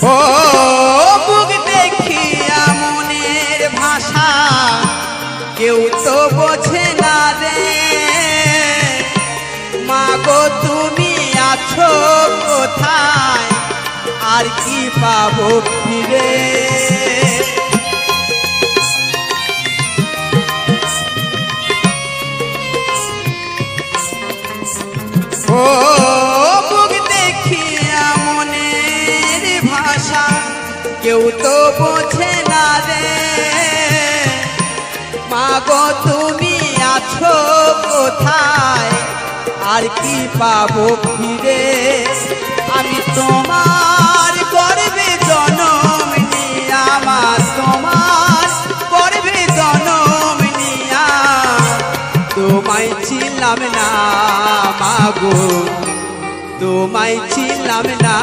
ও বুক দেখিয়া মনের ভাষা কেউ তো বোঝে না রে, মাগো তুমি আছো কোথায় আর কি পাবো ফিরে। ও বুক দেখিয়া মনের ভাষা কেউ তো বোঝে না রে, মাগো তুমি আছো কোথায় আর কি পাবো ফিরে। আমি তোমার গর্বে জনম নিয়া, আমার তোমার গর্বে জনম নিয়া তোমায় ছিলাম না মাগো, তোমায় ছিলাম না।